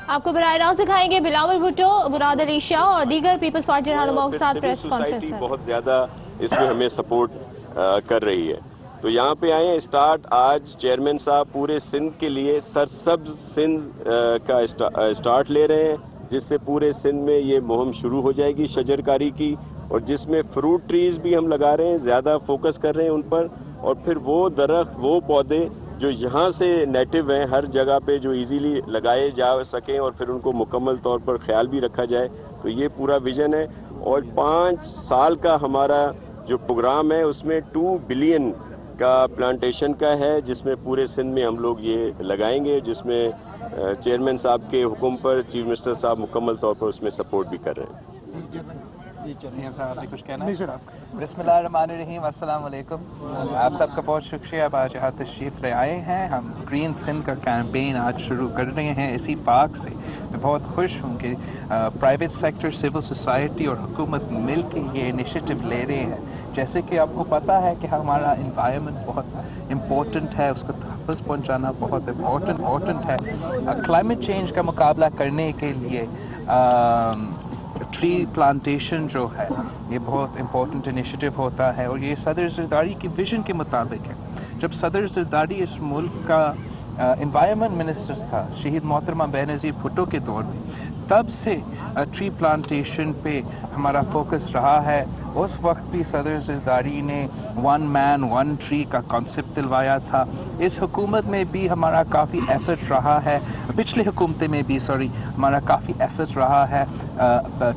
आपको बराह रास्त दिखाएंगे बिलावल भुट्टो, मुराद अली शाह और दीगर पीपल्स पार्टी रहनुमाओं के साथ प्रेस कॉन्फ्रेंस में। बहुत ज़्यादा इसमें हमें सपोर्ट कर रही है, तो यहाँ पे आए हैं। स्टार्ट आज चेयरमैन साहब पूरे सिंध के लिए सरसब्ज सिंध का स्टार्ट ले रहे हैं, जिससे पूरे सिंध में ये मुहिम शुरू हो जाएगी शजरकारी की, और जिसमें फ्रूट ट्रीज भी हम लगा रहे हैं, ज़्यादा फोकस कर रहे हैं उन पर। और फिर वो दरख्त, वो पौधे जो यहाँ से नेटिव हैं हर जगह पे, जो इजीली लगाए जा सकें और फिर उनको मुकम्मल तौर पर ख्याल भी रखा जाए, तो ये पूरा विजन है। और 5 साल का हमारा जो प्रोग्राम है उसमें 2 बिलियन का प्लांटेशन का है, जिसमें पूरे सिंध में हम लोग ये लगाएंगे, जिसमें चेयरमैन साहब के हुक्म पर चीफ मिनिस्टर साहब मुकम्मल तौर पर उसमें सपोर्ट भी कर रहे हैं। कुछ कहना है? बिस्मिल्लाहिर्रहमानिर्रहीम, अस्सलाम वालेकुम। आप सबका बहुत शुक्रिया, आप आज यहाँ तशरीफ़ ले आए हैं। हम ग्रीन सिंध का कैंपेन आज शुरू कर रहे हैं इसी पार्क से। मैं बहुत खुश हूँ कि प्राइवेट सेक्टर, सिविल सोसाइटी और हुकूमत मिल के ये इनिशिएटिव ले रहे हैं। जैसे कि आपको पता है कि हमारा इन्वायरमेंट बहुत इम्पोर्टेंट है, उसको तहफ़्फ़ुज़ पहुँचाना बहुत इम्पोर्टेंट है। क्लाइमेट चेंज का मुकाबला करने के लिए ट्री प्लांटेशन जो है ये बहुत इम्पोर्टेंट इनिशिएटिव होता है, और ये सदर ज़रदारी की विजन के मुताबिक है। जब सदर ज़रदारी इस मुल्क का इन्वायरमेंट मिनिस्टर था शहीद मोहतरमा बेनज़ीर भुट्टो के दौर में, तब से ट्री प्लांटेशन पे हमारा फोकस रहा है। उस वक्त भी सदर ज़रदारी ने 1 man 1 tree का कॉन्सेप्ट दिलवाया था। इस हुकूमत में भी हमारा काफ़ी एफर्ट रहा है, पिछले हुकूमतें में भी हमारा काफ़ी एफर्ट रहा है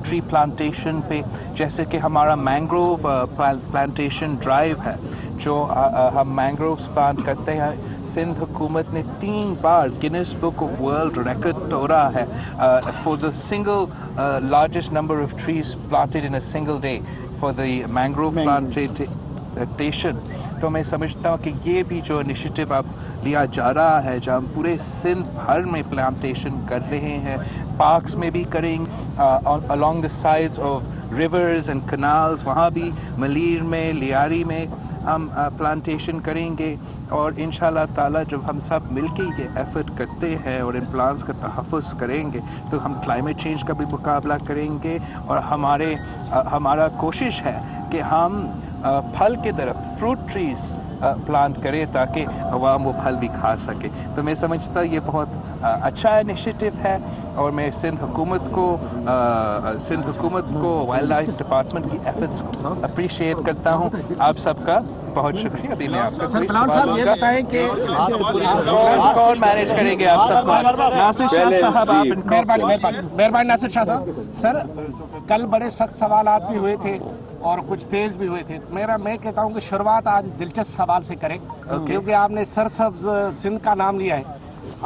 ट्री प्लांटेशन पे। जैसे कि हमारा मैंग्रोव प्लांटेशन ड्राइव है, जो हम मैंग्रोव्स प्लांट करते हैं। सिंध हुकूमत ने 3 बार Guinness book of world record तोड़ा है for the single largest number of trees planted in a single day for the mangrove plantation. तो मैं समझता हूँ कि ये भी जो इनिशिएटिव अब लिया जा रहा है, जहाँ हम पूरे सिंध भर में प्लांटेशन कर रहे हैं, पार्क्स में भी करेंगे, along the sides of reverse and canals, वहाँ भी मलीर में, लियारी में हम प्लांटेशन करेंगे। और इंशाल्लाह ताला जब हम सब मिलके ये एफर्ट करते हैं और इन प्लान्स का तहफ़्फ़ुज़ करेंगे, तो हम क्लाइमेट चेंज का भी मुकाबला करेंगे। और हमारा कोशिश है कि हम फल के दरख्त, फ्रूट ट्रीज प्लांट करें ताकि अवाम वो फल भी खा सके। तो मैं समझता ये बहुत अच्छा इनिशिएटिव है, और मैं सिंध हुकूमत को वाइल्ड लाइफ डिपार्टमेंट की एफर्ट्स को अप्रिशिएट करता हूँ। आप सबका बहुत शुक्रिया। अभी मैं आपका कोई सवाल होगा कौन मैनेज करेंगे आप सबको? नासिर शाह साहब, मेहरबानी नासिर शाह साहब। सर, कल बड़े सख्त सवालात भी हुए थे और कुछ तेज भी हुए थे। मैं कहता हूँ कि शुरुआत आज दिलचस्प सवाल से करें, क्योंकि आपने सरसब्ज सिंध का नाम लिया है।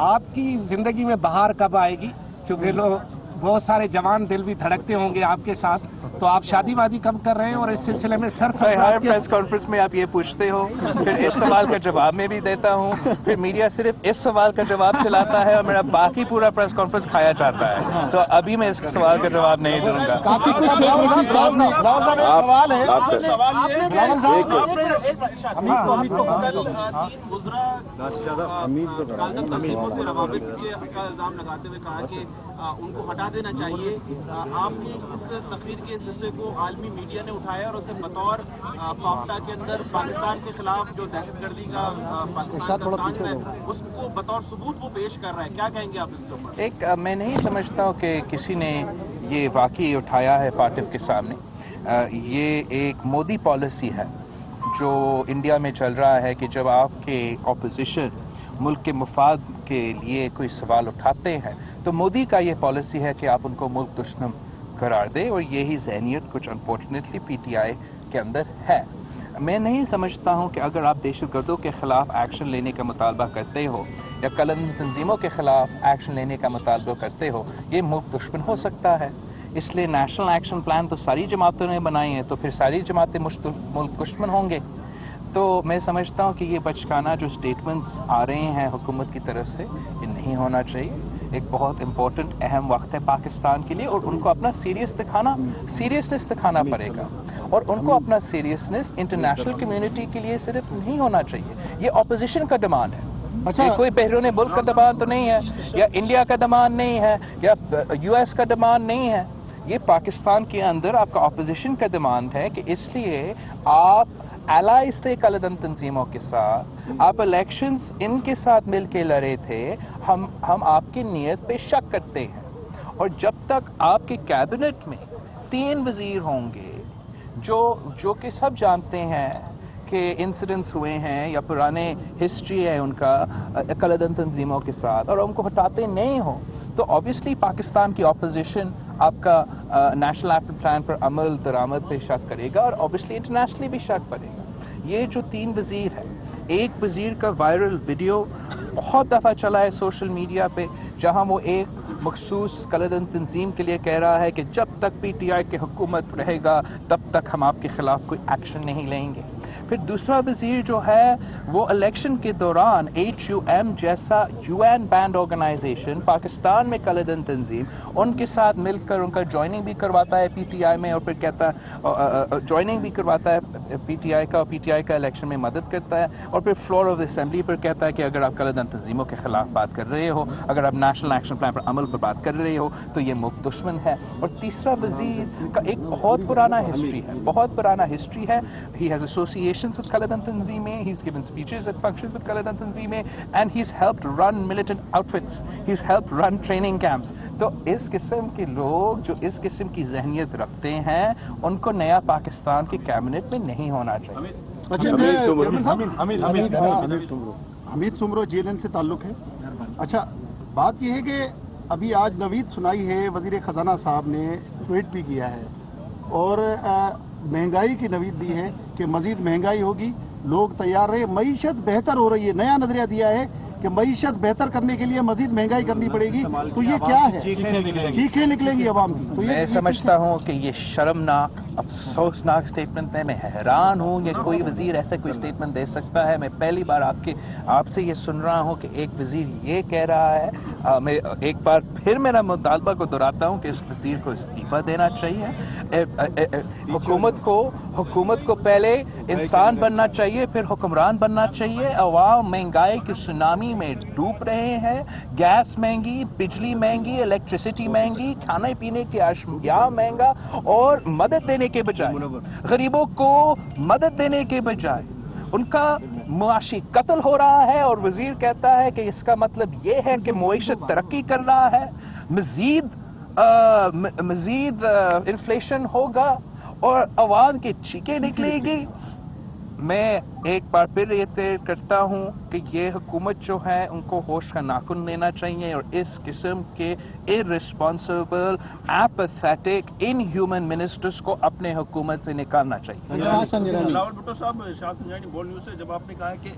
आपकी जिंदगी में बहार कब आएगी? क्योंकि बहुत सारे जवान दिल भी धड़कते होंगे आपके साथ, तो आप शादी वादी कब कर रहे हैं? और इस सिलसिले में हर प्रेस कॉन्फ्रेंस में आप ये पूछते हो, फिर इस सवाल का जवाब में भी देता हूँ, फिर मीडिया सिर्फ इस सवाल का जवाब चलाता है और मेरा बाकी पूरा प्रेस कॉन्फ्रेंस खाया जाता है। तो अभी मैं इस सवाल का जवाब नहीं दूंगा। उनको हटा देना चाहिए। आपने इस तकरीर के इस हिस्से को आलमी मीडिया ने उठाया और उसे बतौर फाफ्टा के अंदर पाकिस्तान के खिलाफ जो दहशतगर्दी का पाकिस्तान का स्टांस है, उसको बतौर सबूत वो पेश कर रहा है। क्या कहेंगे आप इसके ऊपर? मैं नहीं समझता हूँ कि किसी ने ये वाकई उठाया है फाटिफ के सामने। ये एक मोदी पॉलिसी है जो इंडिया में चल रहा है कि जब आपके ऑपोजिशन मुल्क के मुफाद के लिए कोई सवाल उठाते हैं, तो मोदी का ये पॉलिसी है कि आप उनको मुल्क दुश्मन करार दे, और यही ज़हनियत कुछ अनफॉर्चुनेटली पीटीआई के अंदर है। मैं नहीं समझता हूँ कि अगर आप दहशतगर्दों के ख़िलाफ़ एक्शन लेने का मुतालबा करते हो या कलम तंजीमों के ख़िलाफ़ एक्शन लेने का मुतालबा करते हो, ये मुल्क दुश्मन हो सकता है। इसलिए नेशनल एक्शन प्लान तो सारी जमातों ने बनाए हैं, तो फिर सारी जमातें मुल्क दुश्मन होंगे। तो मैं समझता हूँ कि ये बचकाना जो स्टेटमेंट्स आ रहे हैं हुकूमत की तरफ से, ये नहीं होना चाहिए। एक बहुत इम्पोर्टेंट अहम वक्त है पाकिस्तान के लिए, और उनको अपना सीरियसनेस दिखाना पड़ेगा, और उनको अपना सीरियसनेस इंटरनेशनल कम्युनिटी के लिए सिर्फ नहीं होना चाहिए। ये ऑपोजिशन का डिमांड है। ये कोई बैरून मुल्क का दबाव तो नहीं है, या इंडिया का दबाव नहीं है, या US का दबाव नहीं है। ये पाकिस्तान के अंदर आपका अपोजिशन का डिमांड है कि इसलिए आप एलाइज थे कलदन तंजीमों के साथ, आप इलेक्शंस इनके साथ मिलके लड़े थे। हम आपकी नीयत पे शक करते हैं, और जब तक आपके कैबिनेट में 3 वजीर होंगे जो कि सब जानते हैं कि इंसिडेंट्स हुए हैं या पुराने हिस्ट्री है उनका कलदन तंजीमों के साथ, और उनको हटाते नहीं हो, तो ऑब्वियसली पाकिस्तान की अपोजिशन आपका नेशनल एक्शन प्लान पर अमल दरामद पे शक करेगा, और ऑब्वियसली इंटरनेशनली भी शक करेगा। ये जो 3 वजीर हैं, एक वजीर का वायरल वीडियो बहुत दफ़ा चला है सोशल मीडिया पे, जहां वो एक मखसूस कलदन तंजीम के लिए कह रहा है कि जब तक PTI की हुकूमत रहेगा तब तक हम आपके खिलाफ कोई एक्शन नहीं लेंगे। फिर दूसरा वजीर जो है वो इलेक्शन के दौरान HUM जैसा UN बैंड ऑर्गेनाइजेशन, पाकिस्तान में कलदन तंजीम, उनके साथ मिलकर उनका ज्वाइनिंग भी करवाता है PTI में, और फिर कहता है ज्वाइनिंग भी करवाता है PTI का, और PTI का इलेक्शन में मदद करता है, और फिर फ्लोर ऑफ असेंबली पर कहता है कि अगर आप कलदन तंजीमों के खिलाफ बात कर रहे हो, अगर आप नेशनल एक्शन प्लान पर अमल पर बात कर रहे हो, तो ये मुख्य दुश्मन है। और तीसरा वजीर का एक बहुत पुराना हिस्ट्री है, he has associations with Kaladan Tanzime, he's given speeches at functions with Kaladan Tanzime, and he's helped run militant outfits, he's helped run training camps। तो इस किस्म के लोग जो इस किस्म की जहनियत रखते हैं, उनको नया पाकिस्तान के कैबिनेट में नहीं होना चाहिए। हमीद सुमरो JNN से ताल्लुक है। अच्छा, बात यह है कि अभी आज नवीद सुनाई है, वजीर खजाना साहब ने ट्वीट भी किया है, और महंगाई की नवीद दी है कि मजीद महंगाई होगी, लोग तैयार रहे, मईशत बेहतर हो रही है। नया नजरिया दिया है कि मईशत बेहतर करने के लिए मजीद महंगाई करनी पड़ेगी। तो ये क्या है? चीखें निकलेंगी अवाम की। तो मैं समझता हूँ कि ये शर्मनाक, अफसोसनाक स्टेटमेंट है। मैं हैरान हूँ ये कोई वजीर ऐसा कोई स्टेटमेंट दे सकता है। मैं पहली बार आपसे ये सुन रहा हूँ कि एक वजीर ये कह रहा है। मैं एक बार फिर मेरा मुतालबा को दोहराता हूँ कि इस वजीर को इस्तीफा देना चाहिए। हुकूमत को पहले इंसान बनना चाहिए, फिर हुक्मरान बनना चाहिए। अवाम महंगाई की सुनामी में डूब रहे हैं, गैस महंगी, बिजली महंगी, इलेक्ट्रिसिटी महंगी, खाने पीने की अशिया महंगा, और मदद देने के बजाय, गरीबों को मदद देने के बजाय उनका मुआशी कत्ल हो रहा है। और वजीर कहता है कि इसका मतलब ये है कि मुईशत तरक्की कर रहा है, मजीद इन्फ्लेशन होगा और अवाम की चीखें निकलेगी। मैं एक बार फिर ये तय करता हूँ कि ये हुकूमत जो है उनको होश का नाखून लेना चाहिए, और इस किस्म के इररिस्पॉन्सिबल, एपैथेटिक, इनह्यूमन मिनिस्टर्स को अपने हुकूमत से निकालना चाहिए। बिलावल भुट्टो साहब, शाह संजानी बोल न्यूज़ से जब आपने कहा कि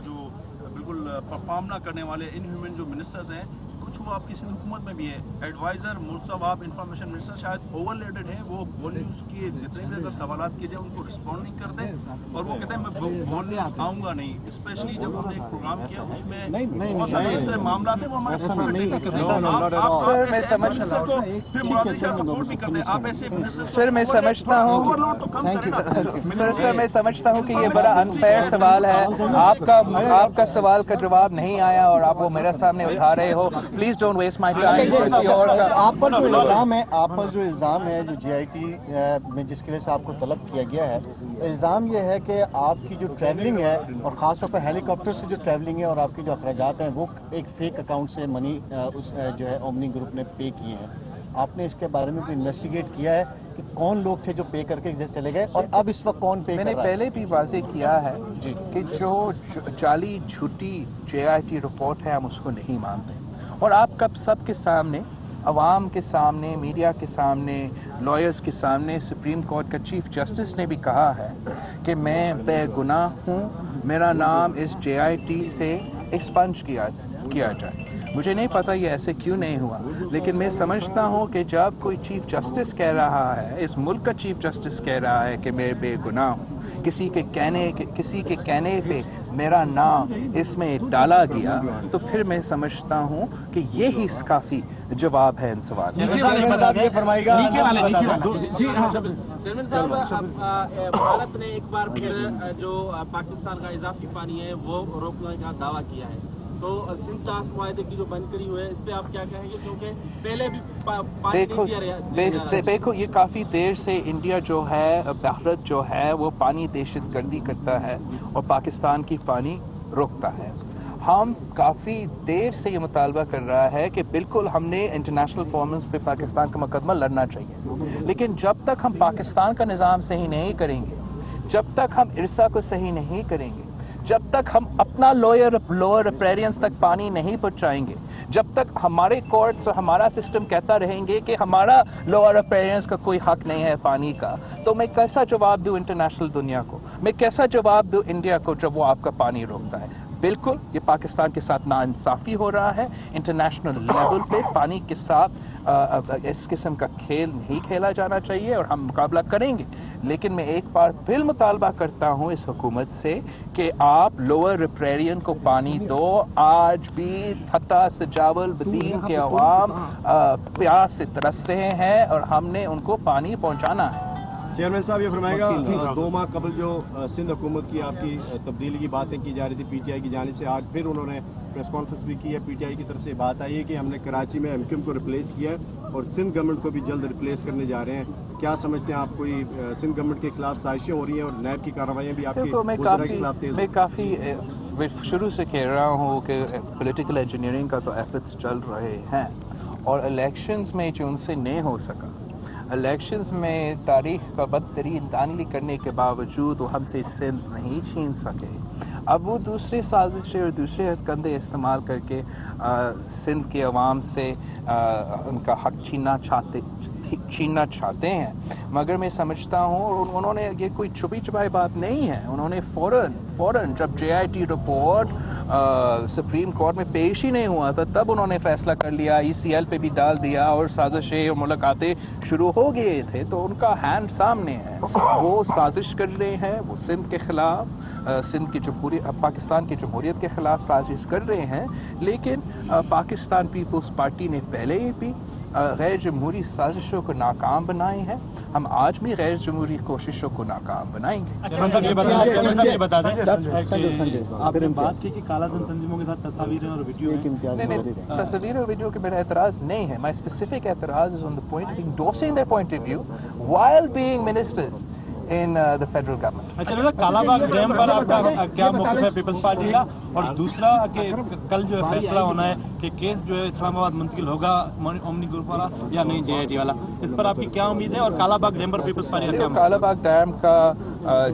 जो बिल्कुल परफॉर्म ना करने वाले इनह्यूमन जो मिनिस्टर्स हैं, कुछ वो आपकी सिंध हुकूमत में भी है। एडवाइजर मुल्क आप इंफॉर्मेशन मिनिस्टर शायद ओवरलोडेड है, वो बोल न्यूज़ के जितने भी अगर सवाल किए जाए उनको रिस्पॉन्ड नहीं करते, और वो कहते हैं मैं बोल न्यूज़ आऊँगा नहीं। स्पेशली जब हमने एक प्रोग्राम किया उसमें बहुत सारे ऐसे मामला थे वो हमारे सर मैं समझता हूँ कि ये बड़ा अनफेयर सवाल है। आपका सवाल का जवाब नहीं आया और आप वो मेरे सामने उठा रहे हो। Please don't waste my time. आप पर जो इल्ज़ाम है जो JIT में जिसकी वजह से आपको तलब किया गया है, इल्ज़ाम ये है कि आपकी जो ट्रैवलिंग है और ख़ास तौर पर हेलीकॉप्टर से जो ट्रैवलिंग है और आपके जो अखराजात हैं वो एक फेक अकाउंट से मनी उस जो है ओमनी ग्रुप ने पे किए हैं। आपने इसके बारे में भी इन्वेस्टिगेट किया है कि कौन लोग थे जो पे करके चले गए और अब इस वक्त कौन पे कर रहा है? मैंने पहले भी वाज़ेह किया है कि जो जाली झूठी JIT रिपोर्ट है हम उसको नहीं मानते, और आप कब सबके सामने, अवाम के सामने, मीडिया के सामने, लॉयर्स के सामने, सुप्रीम कोर्ट का चीफ जस्टिस ने भी कहा है कि मैं बेगुनाह हूँ, मेरा नाम इस JIT से एक्सपंज किया जाए। मुझे नहीं पता ये ऐसे क्यों नहीं हुआ, लेकिन मैं समझता हूँ कि जब कोई चीफ जस्टिस कह रहा है, इस मुल्क का चीफ जस्टिस कह रहा है कि मैं बेगुनाह हूँ, किसी के कहने पे मेरा नाम इसमें डाला गया, तो फिर मैं समझता हूँ कि ये ही काफ़ी जवाब है इन सवाल। चेयरमैन साहब, भारत ने एक बार फिर जो पाकिस्तान का इजाफी पानी है वो रोकने का दावा किया है। تو सिंध ताश मुआहदे की जो बंद करी हुई है, इस पे आप क्या कहेंगे, क्योंकि पहले भी पानी देखो नहीं दिया देखो ये काफ़ी देर से इंडिया जो है, भारत जो है वो पानी दहशतगर्दी करता है और पाकिस्तान की पानी रोकता है। हम काफ़ी देर से ये मुतालबा कर रहा है कि बिल्कुल हमने इंटरनेशनल फॉर्म्स पे पाकिस्तान का मुकदमा लड़ना चाहिए, लेकिन जब तक हम पाकिस्तान का निज़ाम सही नहीं करेंगे, जब तक हम इरसा को सही नहीं करेंगे, जब तक हम अपना लोअर रिपेरियंस तक पानी नहीं पहुंचाएंगे, जब तक हमारे कोर्ट्स और हमारा सिस्टम कहता रहेंगे कि हमारा लोअर रिपेरियंस का कोई हक नहीं है पानी का, तो मैं कैसा जवाब दूं इंटरनेशनल दुनिया को, मैं कैसा जवाब दूं इंडिया को जब वो आपका पानी रोकता है। बिल्कुल ये पाकिस्तान के साथ नाइंसाफ़ी हो रहा है। इंटरनेशनल लेवल पे पानी के साथ इस किस्म का खेल नहीं खेला जाना चाहिए और हम मुकाबला करेंगे, लेकिन मैं एक बार फिर मुतालबा करता हूँ इस हुकूमत से कि आप लोअर रिपेरियन को पानी दो। आज भी थता सजावल बदीन के अवाम प्यास से तरस रहे हैं और हमने उनको पानी पहुँचाना है। चेयरमैन साहब ये फरमाएगा, 2 माह कबल जो सिंध हुकूमत की आपकी तब्दीली की बातें की जा रही थी पीटीआई की जानिब से, आज फिर उन्होंने प्रेस कॉन्फ्रेंस भी की है। पीटीआई की तरफ से बात आई है कि हमने कराची में एमक्यूएम को रिप्लेस किया है और सिंध गवर्नमेंट को भी जल्द रिप्लेस करने जा रहे हैं। क्या समझते हैं आप, कोई सिंध गवर्नमेंट के खिलाफ साजिशें हो रही हैं और नैब की कार्रवाइयाँ भी आपकी? मैं काफ़ी शुरू से कह रहा हूँ कि पॉलिटिकल इंजीनियरिंग का तो एफर्ट्स चल रहे हैं और इलेक्शंस में जो उनसे नहीं हो सका, इलेक्शंस में तारीख का बदतरीन दानली करने के बावजूद वो हमसे सिंध नहीं छीन सके। अब वो दूसरे साजिशें और दूसरे हथकंडे इस्तेमाल करके सिंध के अवाम से उनका हक छीनना चाहते हैं। मगर मैं समझता हूँ उन्होंने ये कोई छुपी छुपाई बात नहीं है। उन्होंने फ़ौरन जब JIT रिपोर्ट सुप्रीम कोर्ट में पेश ही नहीं हुआ था तब उन्होंने फैसला कर लिया, ECL पे भी डाल दिया और साजिशें और मुलाकातें शुरू हो गए थे। तो उनका हैंड सामने है, वो साजिश कर रहे हैं, वो सिंध के ख़िलाफ़, सिंध की पाकिस्तान की जमहूरियत के ख़िलाफ़ साजिश कर रहे हैं। लेकिन पाकिस्तान पीपल्स पार्टी ने पहले ही भी गैर जमहूरी साजिशों को नाकाम बनाए हैं। हम आज भी गैर जमहूरी कोशिशों को नाकाम बनाएंगे। आपने बात की कि काला धन तंजीमों के साथ तस्वीरें और वीडियो तस्वीरें और वीडियो के मेरा एतराज़ नहीं है। माई स्पेसिफिक एतराज़ is on the point of endorsing their point of view while being ministers in the federal government. अच्छा, कालाबाग डैम पर आपका क्या मौक़िफ़ है पीपल्स पार्टी का? और दूसरा कि कल जो फैसला होना है कि केस जो है इस्लामाबाद मुंतकिल होगा ओमनी ग्रुप वाला या नहीं JIT वाला, इस पर आपकी क्या उम्मीद है? और कालाबाग डैम पर पीपल्स पार्टी का क्या? कालाबाग डैम का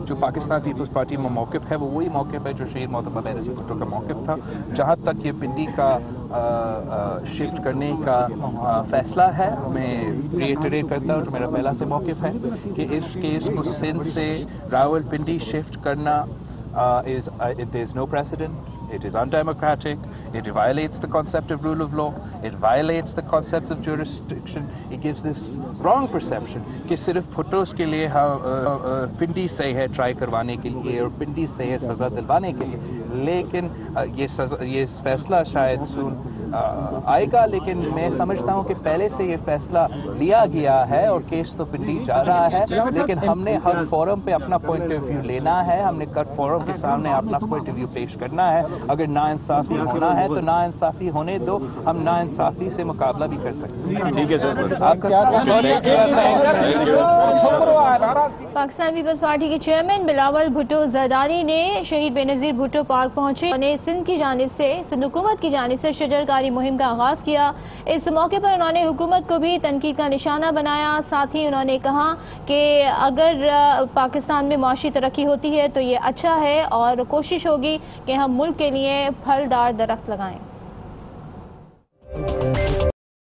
जो पाकिस्तान पीपल्स पार्टी में मौक़िफ़ है वो वही मौक़िफ़ है जो शहीद मोहतरमा बेनज़ीर भुट्टो का मौक़िफ़ था। जहाँ तक ये पिंडी का शिफ्ट करने का फ़ैसला है, मैं रिएटरेट करता हूँ जो मेरा पहला से मौक़िफ़ है कि इस केस को सिंध से रावलपिंडी शिफ्ट करना there is no precedent. It is undemocratic. It violates the concept of rule of law. It violates the concept of jurisdiction. It gives this wrong perception कि सिर्फ भुट्टोस के लिए पिंडी से है ट्राई करवाने के लिए और पिंडी से है सज़ा दिलवाने के लिए। लेकिन ये फैसला शायद सुन आएगा, लेकिन मैं समझता हूँ कि पहले से ये फैसला लिया गया है और केस तो पिंडी जा रहा है। लेकिन हमने हर फोरम पे अपना पॉइंट ऑफ व्यू लेना है, हमने हर फोरम के सामने अपना पॉइंट ऑफ व्यू पेश करना है। अगर नाइंसाफ़ी होना है तो नाइंसाफ़ी होने दो, हम नाइंसाफ़ी से मुकाबला भी कर सकते हैं। ठीक है सर। पाकिस्तान पीपल्स पार्टी के चेयरमैन बिलावल भुट्टो जरदारी ने शहीद बेनज़ीर भुट्टो पार्क पहुंचे। उन्होंने सिंध की जानिब से, सिंध हुकूमत की जानिब से शजरकारी मुहिम का आगाज़ किया। इस मौके पर उन्होंने हुकूमत को भी तनकीद का निशाना बनाया। साथ ही उन्होंने कहा कि अगर पाकिस्तान में माशी तरक्की होती है तो ये अच्छा है और कोशिश होगी कि हम मुल्क के लिए फलदार दरख्त लगाएं।